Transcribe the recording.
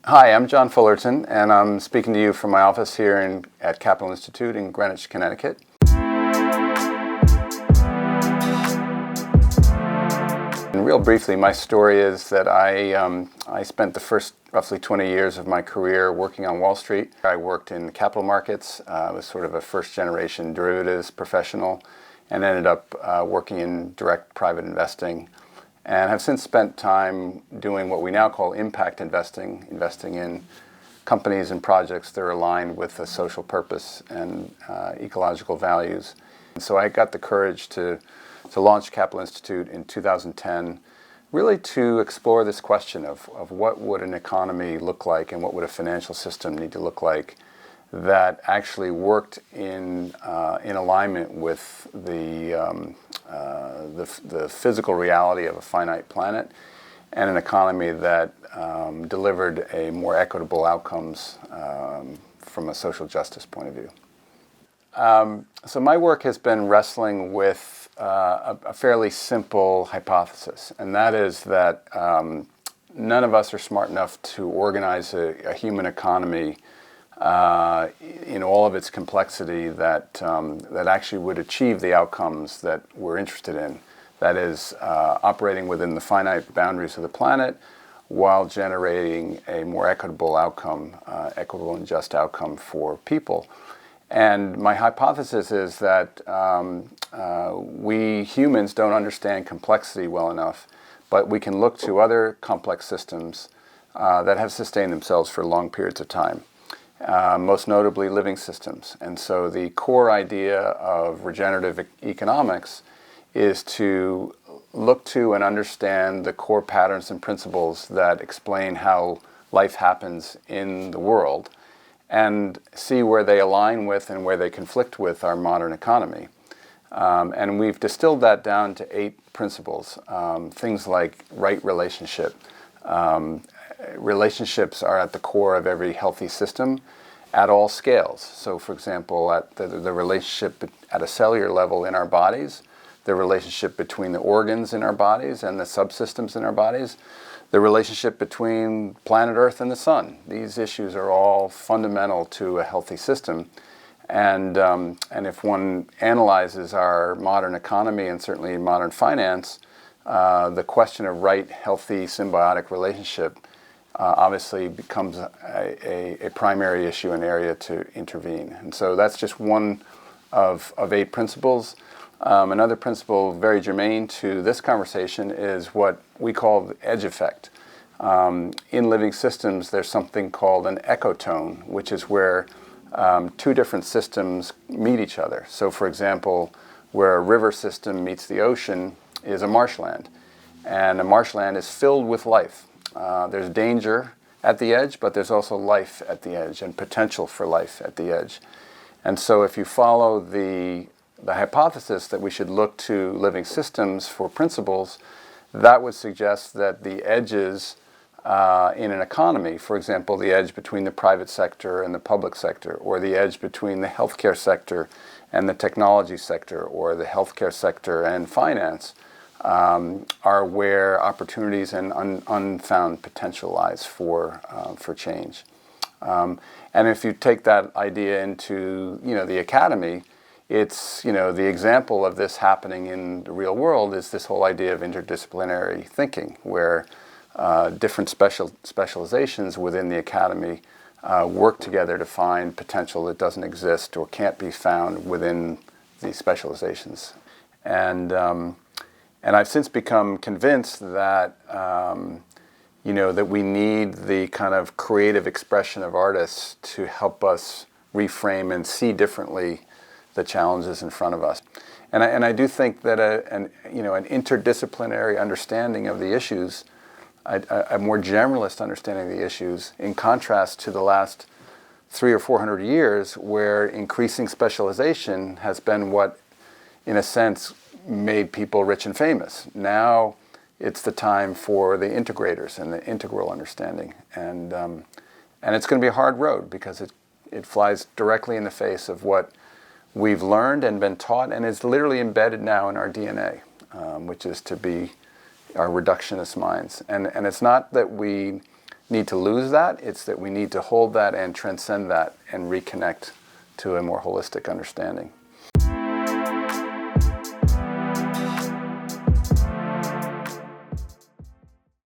Hi, I'm John Fullerton, and I'm speaking to you from my office here at Capital Institute in Greenwich, Connecticut. And real briefly, my story is that I spent the first roughly 20 years of my career working on Wall Street. I worked in capital markets, was sort of a first-generation derivatives professional, and ended up working in direct private investing, and have since spent time doing what we now call impact investing, investing in companies and projects that are aligned with a social purpose and ecological values. And so I got the courage to launch Capital Institute in 2010, really to explore this question of what would an economy look like and what would a financial system need to look like that actually worked in alignment with the physical reality of a finite planet and an economy that delivered a more equitable outcomes from a social justice point of view. So my work has been wrestling with a fairly simple hypothesis, and that is that none of us are smart enough to organize a human economy in all of its complexity that actually would achieve the outcomes that we're interested in. That is, operating within the finite boundaries of the planet while generating a more equitable outcome, equitable and just outcome for people. And my hypothesis is that we humans don't understand complexity well enough, but we can look to other complex systems that have sustained themselves for long periods of time. Most notably living systems. And so the core idea of regenerative economics is to look to and understand the core patterns and principles that explain how life happens in the world and see where they align with and where they conflict with our modern economy. And we've distilled that down to 8 principles, things like right relationship. Relationships are at the core of every healthy system at all scales. So for example, at the relationship at a cellular level in our bodies, the relationship between the organs in our bodies and the subsystems in our bodies, the relationship between planet Earth and the sun. These issues are all fundamental to a healthy system. And if one analyzes our modern economy and certainly modern finance, the question of right, healthy, symbiotic relationship obviously becomes a primary issue and area to intervene. And so that's just one of 8 principles. Another principle very germane to this conversation is what we call the edge effect. In living systems, there's something called an ecotone, which is where 2 different systems meet each other. So for example, where a river system meets the ocean is a marshland. And a marshland is filled with life. There's danger at the edge, but there's also life at the edge and potential for life at the edge. And so if you follow the hypothesis that we should look to living systems for principles, that would suggest that the edges in an economy, for example, the edge between the private sector and the public sector, or the edge between the healthcare sector and the technology sector, or the healthcare sector and finance, are where opportunities and unfound potential lies for change. And if you take that idea into the academy, it's the example of this happening in the real world is this whole idea of interdisciplinary thinking, where different specializations within the academy work together to find potential that doesn't exist or can't be found within these specializations. And I've since become convinced that that we need the kind of creative expression of artists to help us reframe and see differently the challenges in front of us. And I do think that an interdisciplinary understanding of the issues, a more generalist understanding of the issues, in contrast to the last 300 or 400 years, where increasing specialization has been what, in a sense, made people rich and famous. Now it's the time for the integrators and the integral understanding. And it's going to be a hard road because it flies directly in the face of what we've learned and been taught and is literally embedded now in our DNA, which is to be our reductionist minds. And it's not that we need to lose that. It's that we need to hold that and transcend that and reconnect to a more holistic understanding.